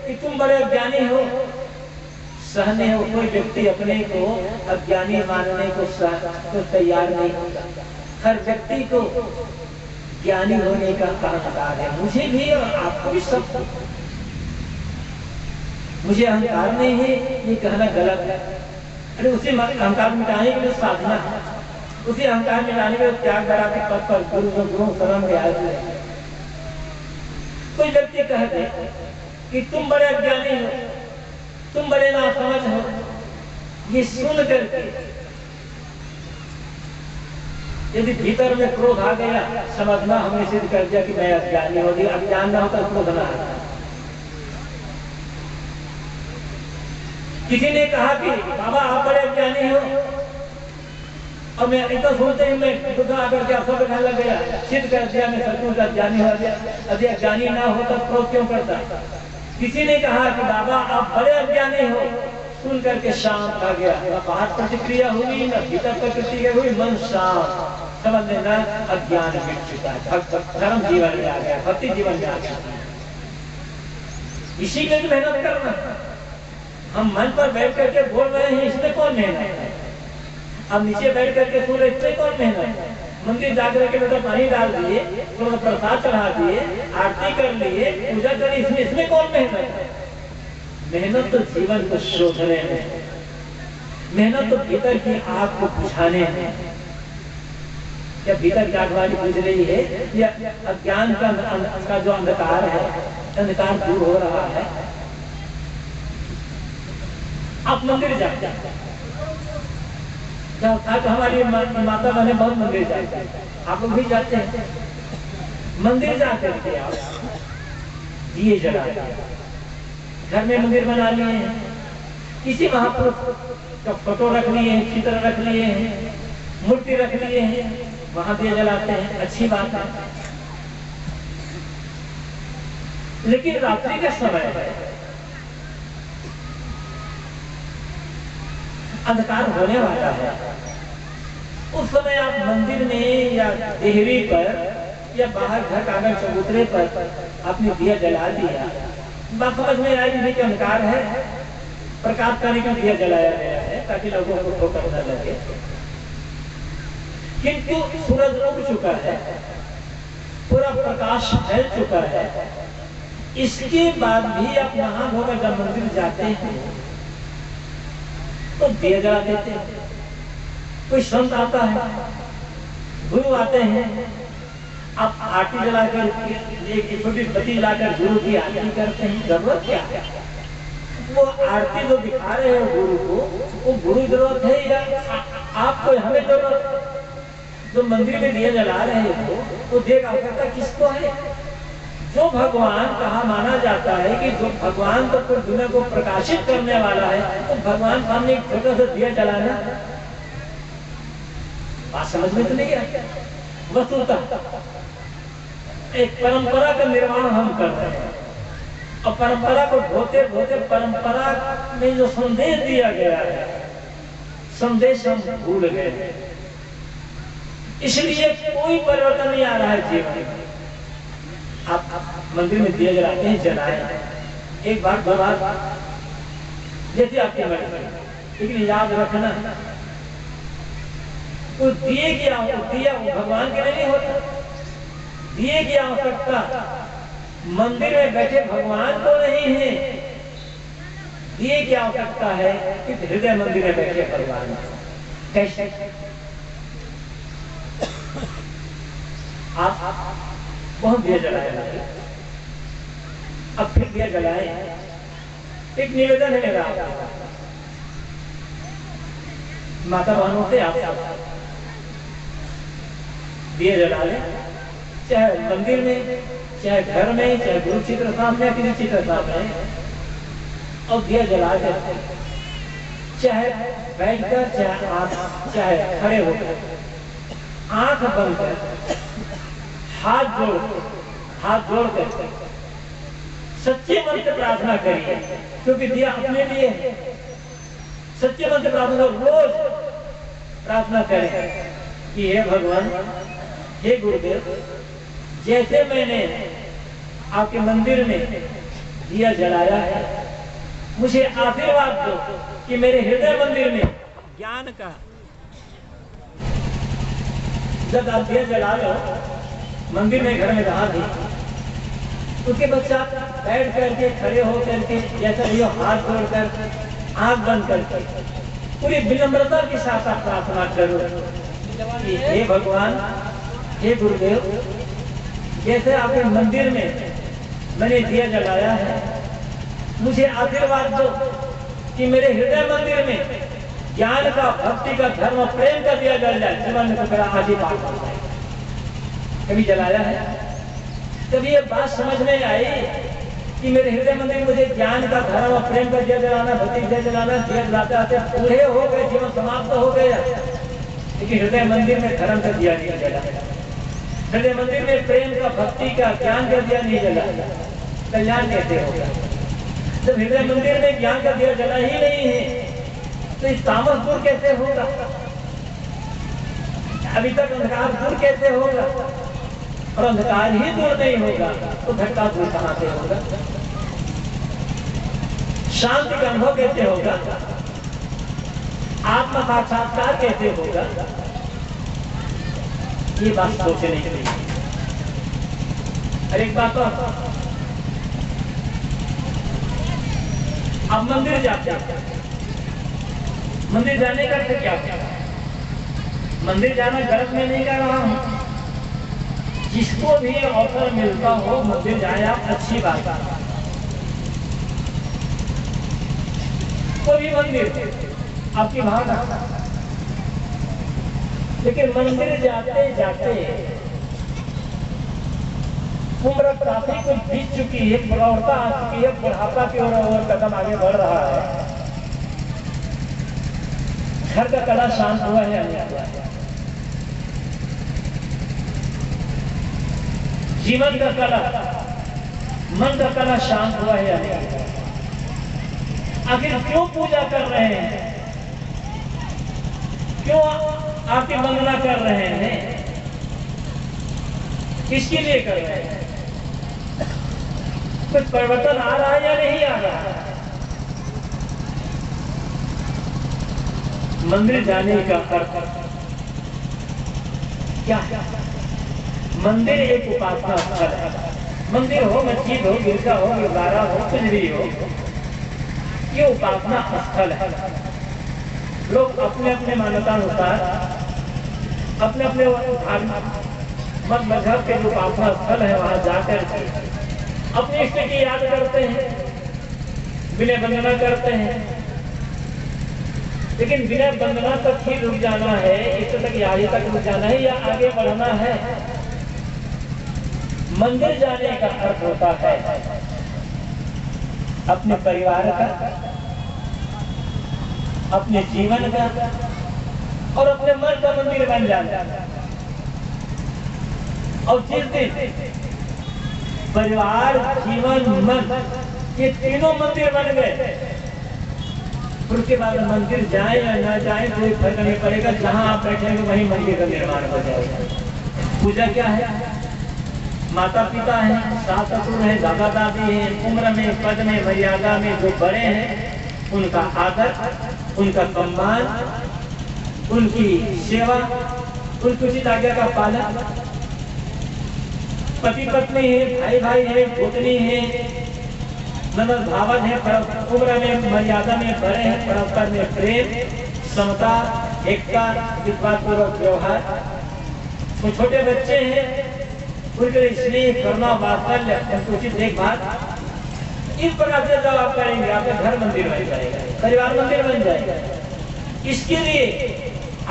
कि तुम बड़े अज्ञानी हो, सहने हो, कोई व्यक्ति अपने को अज्ञानी मानने को तैयार नहीं होता। हर व्यक्ति को ज्ञानी होने का अहंकार है, मुझे भी और आपको भी, सबको। मुझे अहंकार नहीं है ये कहना गलत है। अरे उसी अहंकार मिटाने के लिए साधना है, उसी अहंकार मिटाने के लिए त्याग करा के पद पर गुरु शरण में आए। कोई व्यक्ति कह दे कि तुम बड़े अज्ञानी हो, तुम बड़े नासमझ हो, ये सुन करके यदि भीतर में क्रोध आ गया, समझना हमने सिद्ध कर दिया कि मैं अज्ञानी हो गया। अज्ञान ना होता क्रोध ना आता। किसी ने कहा कि बाबा आप बड़े अज्ञानी हो, और मैं इतना सुनते ही मैं दुखा आकर के सब कहने लग गया, सिद्ध कर दिया मैं सचमुच अज्ञानी हो गया। यदि अज्ञानी ना होता क्रोध क्यों करता? किसी ने कहा कि बाबा आप बड़े अज्ञानी हो, सुन करके शांत आ गया, न बाहर प्रतिक्रिया हुई न भीतर प्रतिक्रिया हुई, मन शांत। समझ लेना अज्ञान मिट चुका है, धर्म जीवन में आ गया, भक्ति जीवन में आ गया। इसी के लिए मेहनत करना। हम मन पर बैठ करके बोल रहे हैं, इसमें कौन मेहनत है? अब नीचे बैठ करके सुन रहे, इसमें कौन मेहनत है? मंदिर जाकर के बेटा पानी डाल दिए, थोड़ा प्रसाद चढ़ा दिए, आरती कर लिए, पूजा करी, इसमें कौन मेहनत है? मेहनत तो जीवन को शोधने में, मेहनत तो भीतर की आग को बुझाने में। क्या भीतर की आग वाली बुझ रही है, या अज्ञान का जो अंधकार है, अंधकार दूर हो रहा है? आप मंदिर जाते हैं, आज हमारी माता बहने बहुत मंदिर जाते हैं, आप लोग भी जाते हैं। मंदिर जाते थे आप, दिए जलाते हैं, घर में मंदिर बना लिए हैं, किसी महापुरुष का फोटो रख लिए हैं, चित्र रख लिए हैं, मूर्ति रख लिए हैं, वहां दिए जलाते हैं, अच्छी बात है। लेकिन रात्रि का समय है, अंधकार होने वाला है, उस समय आप मंदिर में या देहरी पर या बाहर घर आंगन चबूतरे पर आपने दिया जला दिया, बात समझ में आई नहीं कि अंधकार है, प्रकाश करने के लिए दिया जलाया गया है ताकि लोगों को ठोकर न लगे, किंतु सूरज उग चुका है, पूरा प्रकाश फैल चुका है, इसके बाद भी आप नहा धोकर जब मंदिर जाते हैं तो दिया जला देते हैं। कोई संत आता है, गुरु आते हैं, आप आरती जलाकर एक छोटी बत्ती लाकर गुरु की आरती करते हैं, जरूरत क्या है? वो आरती जो दिखा रहे हो गुरु को, वो गुरु जरूरत है या आपको? हमें जरूरत? जो मंदिर में दिया जला रहे हो वो देख आवश्यकता किसको है? जो भगवान कहा माना जाता है कि जो भगवान तो पूरी दुनिया को प्रकाशित करने वाला है, तो भगवान सामने एक छोटा सा दिया जलाना, बात समझ में तो नहीं आया। वस्तुतः एक परंपरा का निर्माण हम कर रहे हैं और परंपरा को ढोते ढोते परंपरा में जो संदेश दिया गया है, संदेश हम भूल गए, इसलिए कोई परिवर्तन नहीं आ रहा है जीवन में। आप मंदिर में दिया जलाते हैं, जलाए एक बार दो बार जैसे आपकी मर्जी, लेकिन याद रखना उस दिए की दिया भगवान के लिए नहीं होता। दिए की आवश्यकता मंदिर में बैठे भगवान को नहीं है, दिए की आवश्यकता है कि हृदय मंदिर में बैठे भगवान। कैसे? आप बहुत दिया जलाए, अब फिर दिया जलाए, एक निवेदन है मेरा माता बहनों से, आप दिए जला ले, चाहे मंदिर में, चाहे घर में, चाहे गुरु चित्र सामने, किसी चित्र सामने, और दिया जला दे, चाहे बैठकर, चाहे खड़े होकर, आंख बंद कर, हाथ जोड़कर सच्चे मन से प्रार्थना करिए, क्योंकि दिया अपने लिए है। सच्चे मन से प्रार्थना, रोज प्रार्थना करें कि हे भगवान, हे गुरुदेव, जैसे मैंने आपके मंदिर में दिया जलाया है, मुझे आशीर्वाद दो कि मेरे हृदय मंदिर में ज्ञान का, जब आप दिया जला लो मंदिर में, घर में रहा थी, उसके पश्चात बैठ करके, खड़े होकर के, जैसा भी हाथ जोड़कर, आंख बंद करके, पूरी विनम्रता के साथ आप प्रार्थना करो कि हे भगवान, हे गुरुदेव, जैसे आपके मंदिर में मैंने दिया जलाया है, मुझे आशीर्वाद दो कि मेरे हृदय मंदिर में ज्ञान का, भक्ति का, धर्म, प्रेम का दिया जल जाए, जीवन में मेरा आशीर्वाद हो जाए। कभी जलाया है? कभी ये बात समझ में आई कि मेरे हृदय मंदिर में मुझे ज्ञान का, धर्म और प्रेम का दिया जलाना, भक्ति दिया जलाना, दिया जलाते आते पूरे हो गए, जीवन समाप्त हो गया, लेकिन हृदय मंदिर में धर्म का दिया नहीं जला, हृदय मंदिर में प्रेम का, भक्ति का, ज्ञान का दिया नहीं जला, कल्याण कैसे होगा? जब हृदय मंदिर में ज्ञान का दिया जला ही नहीं है तो इस तामस दूर कैसे होगा? अभी तक अंधकार दूर कैसे होगा? और अंधकार ही दूर नहीं होगा तो घटका दूर कहां से होगा? शांति का अनुभव कैसे होगा? आत्म साक्षात्कार कैसे होगा? ये बात सोचने के लिए। अरे एक बात और, अब मंदिर जाते हैं, मंदिर जाने का अर्थ क्या है? मंदिर जाना गलत में नहीं कर रहा हूं, जिसको भी अवसर मिलता हो मंदिर जाए, आप अच्छी बात है। कोई भी मंदिर आपकी भावना, लेकिन मंदिर जाते जाते उम्र काफी कुछ बीत चुकी है, प्रौढ़ता आ चुकी है, बुढ़ापा की ओर कदम आगे बढ़ रहा है, घर का कला शांत हुआ है, जीवन का कला मन का कला शांत हुआ है या नहीं? आखिर क्यों पूजा कर रहे हैं, क्यों आरती वंदना कर रहे हैं, किसके लिए कर रहे हैं? कुछ परिवर्तन आ रहा है या नहीं आ रहा है? मंदिर जाने का अर्थ क्या है? मंदिर एक उपासना स्थल है। मंदिर हो, मस्जिद हो, गिरजा हो, गुरुद्वारा हो, कुछ भी हो, ये उपासना स्थल है। लोग अपने अपने मान्यता अनुसार अपने अपने मत मजहब के जो उपासना स्थल है वहां जाकर अपने इष्ट की याद करते हैं, विनय वंदना करते हैं। लेकिन विनय वंदना तक ही रुक जाना है, इष्ट तक याद तक रुक जाना है या आगे बढ़ना है? मंदिर जाने का अर्थ होता है अपने परिवार का, अपने जीवन का और अपने मन का मंदिर बन जाना। और जिस दिन परिवार, जीवन, मन ये तीनों मंदिर बन गए, उसके बाद मंदिर जाए या ना जाए कोई फर्क नहीं पड़ेगा। जहां आप बैठेंगे वहीं मंदिर का निर्माण हो जाएगा। पूजा क्या है? माता पिता है, सास ससुर है, दादा दादी है, उम्र में, पद में, मर्यादा में जो बड़े हैं उनका आदर, उनका सम्मान, उनकी सेवा, उनकी उचित आज्ञा का पालन। पति पत्नी है, भाई भाई है, पुतनी है, ननद भावत है, उम्र में, मर्यादा में बड़े हैं, परस्पर में प्रेम, समता, एकता, विश्वासपूर्वक व्यवहार। तो छोटे बच्चे हैं, उनके स्नेह, करुणा, वात्सल्य, उचित देखभाल। इस प्रकार से जब आप करेंगे आपका घर मंदिर बन जाएगा, परिवार मंदिर बन जाएगा। इसके लिए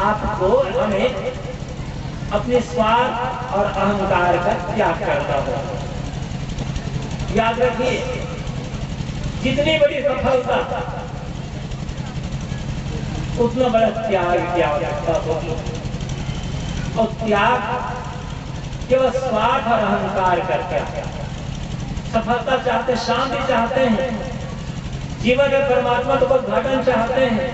आपको हमें अपने स्वार्थ और अहंकार का त्याग करना होगा। याद रखिए, जितनी बड़ी सफलता उतना बड़ा त्याग की आवश्यकता होगी। और त्याग केवल स्वार्थ और अहंकार करके सफलता चाहते, शांति चाहते हैं, जीवन में परमात्मा को उद्घाटन चाहते हैं,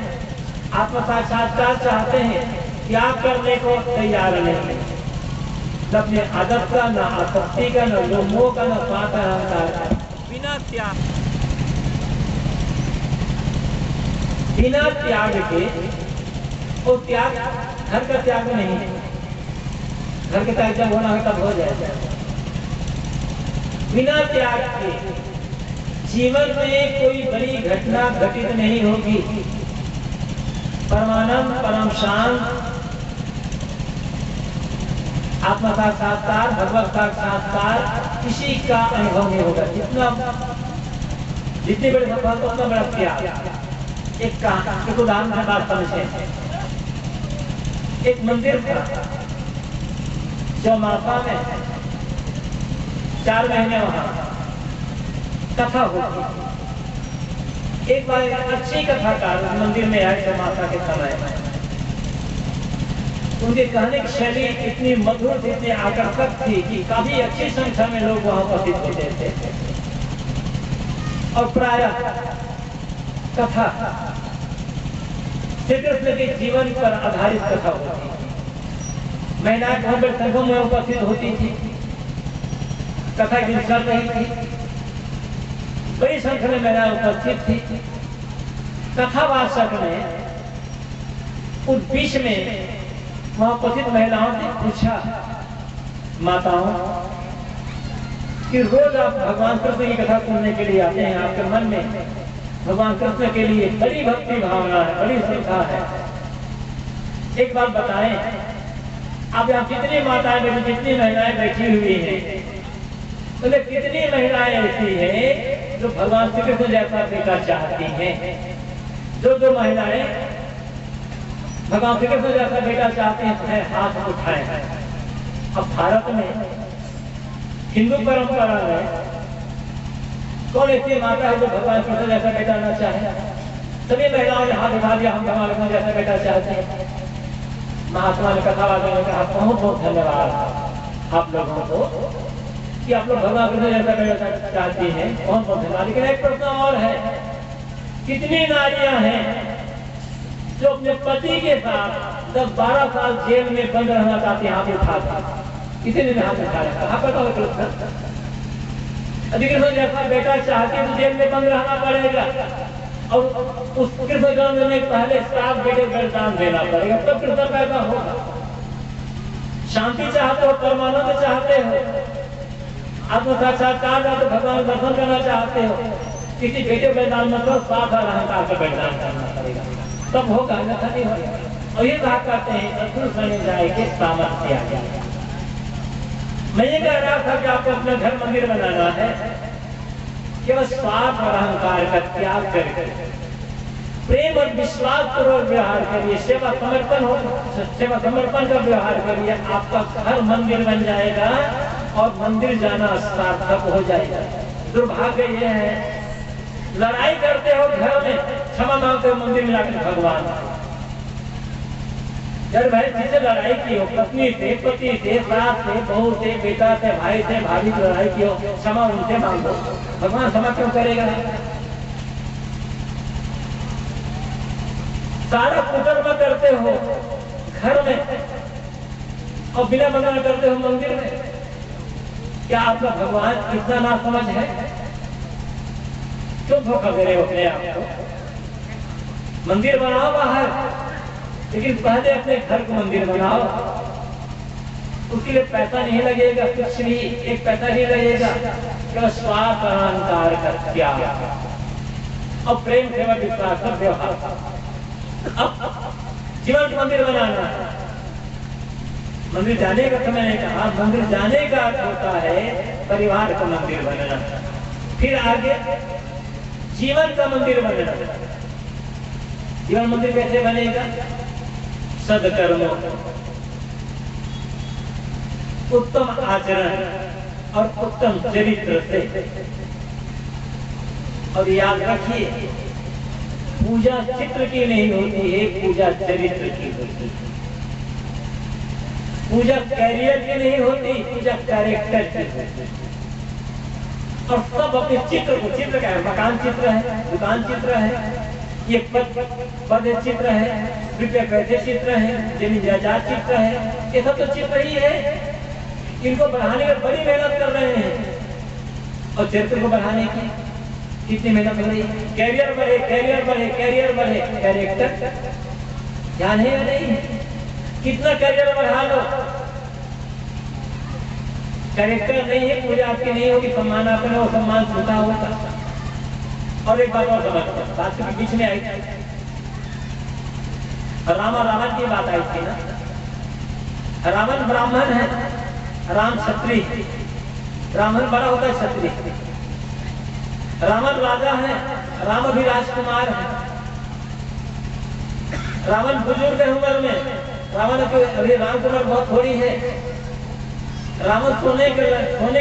आत्म साक्षात्कार चाहते हैं, त्याग करने को तैयार नहीं। न अपने आदत का, न आसक्ति का, न मोह का, न स्वार्थ अहंकार का। बिना त्याग के, और त्याग घर का त्याग नहीं है। घर के त्याग जब होना है तब हो जाएगा। बिना त्याग के जीवन में कोई बड़ी घटना घटित नहीं होगी। परमानंद, परम शांत, आत्मा साक्षात्कार, भगवत साक्षात्कार किसी का अनुभव नहीं होगा। जितनी बड़ी सफलता उतना बड़ा त्याग। एक उदाहरण से बात समझे। एक मंदिर था जो माता में 4 महीने वहां कथा होती। एक बार अच्छी कथाकार मंदिर में आए जो माता के समय, उनके कहने की शैली इतनी मधुर, इतनी आकर्षक थी कि काफी अच्छी संख्या में लोग वहां उपस्थित होते थे। और प्रायः कथा श्री कृष्ण के जीवन पर आधारित कथा होती। महिलाएं बहुत बड़े संख्या में उपस्थित होती थी, कथा की चल रही थी, बड़ी संख्या में महिलाएं उपस्थित थी। कथावाचक ने उस बीच में वहां उपस्थित महिलाओं से पूछा, माताओं, कि रोज आप भगवान कृष्ण की कथा सुनने के लिए आते हैं, आपके मन में भगवान कृष्ण के लिए बड़ी भक्ति भावना है, बड़ी श्रद्धा है। एक बात बताएं, अब यहाँ कितनी माताएं बैठी, कितनी महिलाएं बैठी हुई हैं, तो कितनी महिलाएं ऐसी हैं जो भगवान श्री कृष्ण जैसा बेटा चाहती हैं? जो महिलाएं भगवान श्री कृष्ण जैसा बेटा चाहते हैं हाथ उठाएं। अब भारत में हिंदू परंपरा में कौन ऐसी माता है जो भगवान कृष्ण जैसा बेटा न चाहे? सभी महिलाओं ने हाथ उठा दिया, हम भगवान कृष्ण जैसा बेटा चाहते हैं। महात्मा ने, कथावाचकों ने कहा, बहुत बहुत धन्यवाद आप लोगों को कि आप लोग भगवान कृष्ण जैसा करना चाहती हैं, कौन कौन से? लेकिन एक प्रश्न और है, कितनी नारियां हैं जो अपने पति के साथ 10-12 साल जेल में बंद रहना चाहती हैं? हाथ उठा, किसी ने हाथ उठा रखा? हाँ, पता हो कृष्ण कृष्ण जैसा बेटा चाहती तो जेल में बंद रहना पड़ेगा, और उस कृष्ण जन्म में पहले 7 बेटे बलिदान देना पड़ेगा, तब कृष्ण पैदा होगा। शांति चाहते हो, परमानंद चाहते हो, आत्म साक्षात्कार जाते भगवान दर्शन करना चाहते हो, किसी बेटे बलिदान मतलब 7 अहंकार का बलिदान करना पड़ेगा, तब होगा, अन्यथा नहीं होगा। और ये कहा करते हैं चतुर सने जाए के सामर्थ्य आ जाए। मैं ये कह रहा था कि आपको अपना घर मंदिर बनाना है, केवल स्वार्थ और अहंकार का त्याग करके प्रेम और विश्वास पूर्वक व्यवहार करिए, सेवा समर्पण का व्यवहार करिए, आपका घर मंदिर बन जाएगा और मंदिर जाना सार्थक हो जाएगा। दुर्भाग्य यह है, लड़ाई करते हो घर में, क्षमा मांगते हो मंदिर में जाकर भगवान। जब भाई जिससे लड़ाई की हो, पत्नी से, पति से, सास से, बहू से, बेटा से, भाई से, भाभी से लड़ाई की हो, क्षमा उनसे मांगो, भगवान क्षमा क्यों करेगा? सारा कुकर्म करते हो घर में और बिना मंगल करते हो मंदिर में, क्या आपका भगवान इतना ना समझ है? क्यों धोखा दे रहे हो अपने आप को? मंदिर बनाओ बाहर, लेकिन पहले अपने घर को मंदिर बनाओ। उसके लिए पैसा नहीं लगेगा, कुछ नहीं, एक पैसा नहीं लगेगा, केवल स्वार्थ अहंकार का त्याग और प्रेम सेवा विश्वास का व्यवहार। अब जीवन मंदिर बनाना, मंदिर जाने का समय नहीं कहा, मंदिर जाने का अर्थ होता है परिवार का मंदिर बनना, फिर आगे जीवन का मंदिर बनना। जीवन मंदिर कैसे बनेगा? सदकर्मों, उत्तम आचरण और उत्तम चरित्र से। और याद रखिए, पूजा चित्र की नहीं होती है, पूजा चरित्र की होती है। पूजा कैरियर की नहीं होती, पूजा कैरेक्टर की होती है। और सब अपने चित्र को, चित्र क्या है? मकान चित्र है, दुकान चित्र है, ये पद चित्र है, रुपये पैसे चित्र है, जमीन जायदाद चित्र है, ये सब तो चित्र ही है। इनको बढ़ाने में बड़ी मेहनत कर रहे हैं, और चरित्र को बढ़ाने की कितनी मेहनत हो रही है? कैरियर बढ़े, कैरियर बढ़े, कैरियर बढ़े, कैरेक्टर ध्यान है या नहीं? कितना कैरियर बढ़ा लो, कैरेक्टर नहीं है, पूजा आपकी नहीं होगी, सम्मान आपका हो, सम्मान छूटा होगा। और एक बात और समझते, बात के बीच में आई थी, राम और रावण की बात आई थी ना। रावण ब्राह्मण है, राम क्षत्रिय। ब्राह्मण बड़ा होता है क्षत्रिय। रावण राजा है, राम भी राजकुमार है। रावण बुजुर्ग है उम्र में, रावण अभी रामकुमार बहुत थोड़ी है। रावण सोने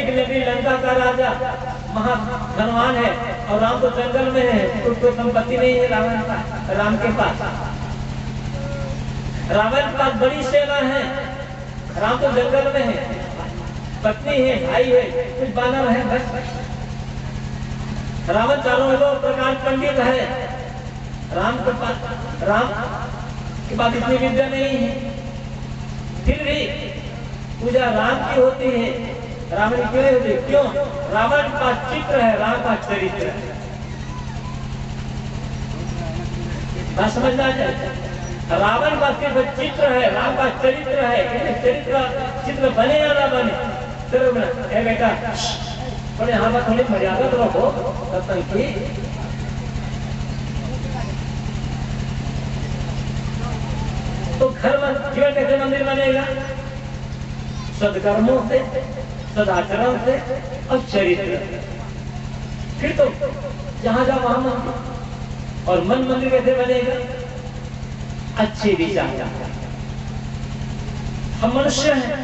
की नगरी लंका का राजा, महाधनवान है, और राम तो जंगल में है, तो कोई संपत्ति नहीं है रावण का, राम के पास। रावण के पास बड़ी सेना है, राम तो जंगल में है, पत्नी है, भाई है, कुछ बानर है बस। रावण चारों प्रकार पंडित है, राम के पास इतनी विद्या नहीं है, फिर भी पूजा राम की होती है, रावण की क्यों नहीं होती? क्यों? रावण का चित्र है, राम का चरित्र है। बात समझना चाहिए। रावण का सिर्फ चित्र है, राम का चरित्र है। चित्र बने या ना बने, जरूर है बेटा, थोड़े यहाँ पर थोड़ी मर्यादा तो रखो तब की। तो घर में जीवन कैसे मंदिर बनेगा? सदकर्मों से, सदाचरण से और चरित्र। फिर तो जहां जाओ वहां मंदिर। और मन मंदिर कैसे बनेगा? अच्छे विचार। हम मनुष्य हैं,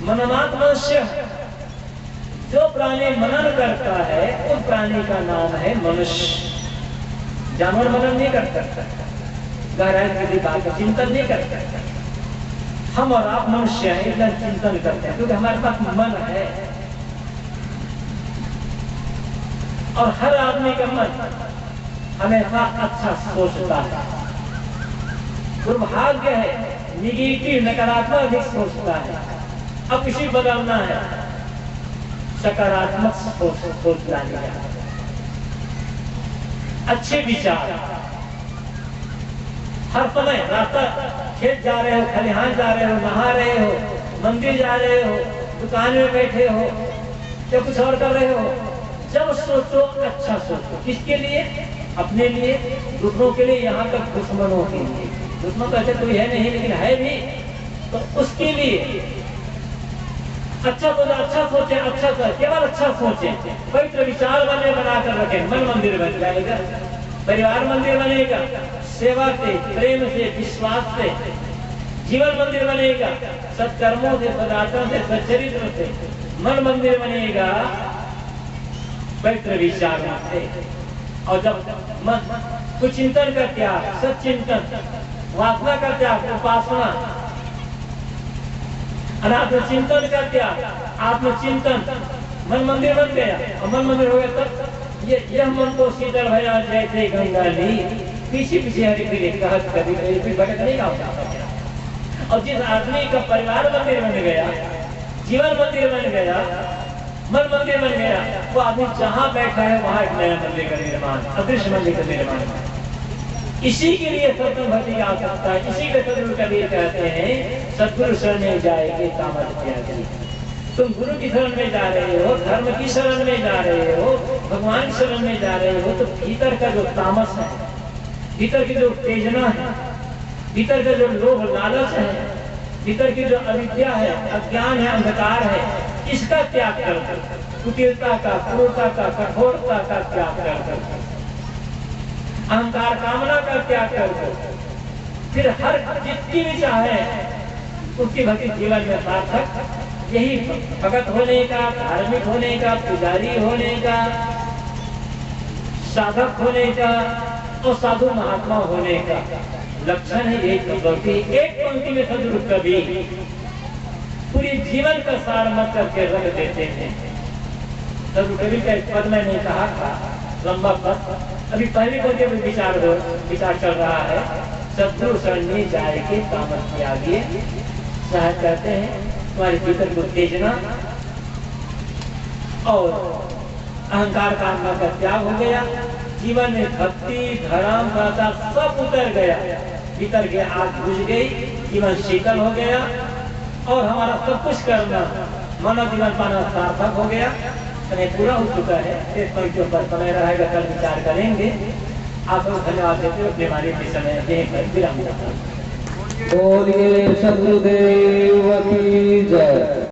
मननात्म मनुष्य है। जो प्राणी मनन करता है उस प्राणी का नाम है मनुष्य। जानवर मनन नहीं कर सकता, गहराई की बात का चिंतन नहीं कर सकता। हम और आप मनुष्य हैं, इसलिए चिंतन करते हैं, क्योंकि हमारे पास मन है। और हर आदमी का मन हमेशा अच्छा सोचता है। दुर्भाग्य है निगेटिव नकारात्मक भी सोचता है। अब इसी बदलना है, सकारात्मक सोच लानी है, अच्छे विचार। हर समय रास्ता खेत जा रहे हो, खलिहान जा रहे हो, नहा रहे हो, मंदिर जा रहे हो, दुकान में बैठे हो या कुछ और कर रहे हो, जब सोचो अच्छा सोचो। किसके लिए? अपने लिए, दूसरों के लिए, यहाँ तक दुश्मनों के लिए। दुश्मन तो ऐसे कोई है नहीं, लेकिन है भी, तो उसके लिए अच्छा सोचे, अच्छा सोचे, अच्छा सोचे, केवल अच्छा सोचे। पवित्र विचार बनाकर रखे, मन मंदिर बन जाएगा, परिवार मंदिर बनेगा, सेवा से, प्रेम से, विश्वास से जीवन मंदिर बनेगा, सत्कर्मों से, सदाचार से, सच्चरित्र से मन मंदिर बनेगा, पवित्र विचार से। और जब मन कुचिंतन का त्याग, सच्चिंतन, वासना का त्याग, उपासना, अनात्म चिंतन का त्याग, आत्मचिंतन, मन मंदिर बन गया। और मन मंदिर हो गया तब यह मन को शीतल भया जैसे गंगा ली, पीछे पीछे हरी फिर कहत कभी भटक नहीं आता। और जिस आदमी का परिवार मंदिर बन गया, जीवन मंदिर बन गया, मन मंदिर बन गया, वो आदमी जहां बैठा है वहां एक नया मंदिर का निर्माण, अदृश्य मंदिर का निर्माण। इसी के लिए सत्संग भक्ति की आवश्यकता है। इसी के सदगुरु कबीर कहते हैं, सदगुरु शरण में जाएंगे तामस त्यागी। तुम गुरु की शरण में जा रहे हो, धर्म की शरण में जा रहे हो, भगवान की शरण में जा रहे हो, तो भीतर का जो तामस है, भीतर की जो उत्तेजना है, भीतर का जो लोभ लालच है, भीतर की जो अविद्या है, अज्ञान है, अंधकार है, इसका त्याग कर, कुटिलता का, क्रूरता का, कठोरता का त्याग कर, अहंकार कामना का त्याग कर, फिर हर जितनी भी चाहे उसकी भक्ति जीवन में सार्थक। यही भगत होने का, धार्मिक होने का, पुजारी होने का, साधक होने का और साधु महात्मा होने का लक्षण है। एक पंक्ति में सदगुरु कबीर पूरी जीवन का सार मत करके रख देते हैं। सदगुरु कबीर का एक पद मैंने कहा था, लंबा पद, अभी पहली पंक्ति में विचार चल रहा है। सदगुरु शरण में जाएंगे तामस त्यागी। साहब कहते हैं तुम्हारे भीतर की उत्तेजना और अहंकार कामना का त्याग हो गया, जीवन में भक्ति, धर्म, श्रद्धा सब उतर गया, भीतर की आग बुझ गई, जीवन शीतल हो गया और हमारा सब कुछ करना, मानव जीवन पाना सार्थक हो गया। समय पूरा हो चुका है, इस पंक्तियों पर समय रहेगा, कल विचार करेंगे। आप लोग धन्यवाद देते हो, बीमारी के समय देकर विराम देते। बोलिए सदगुरुदेव की जय।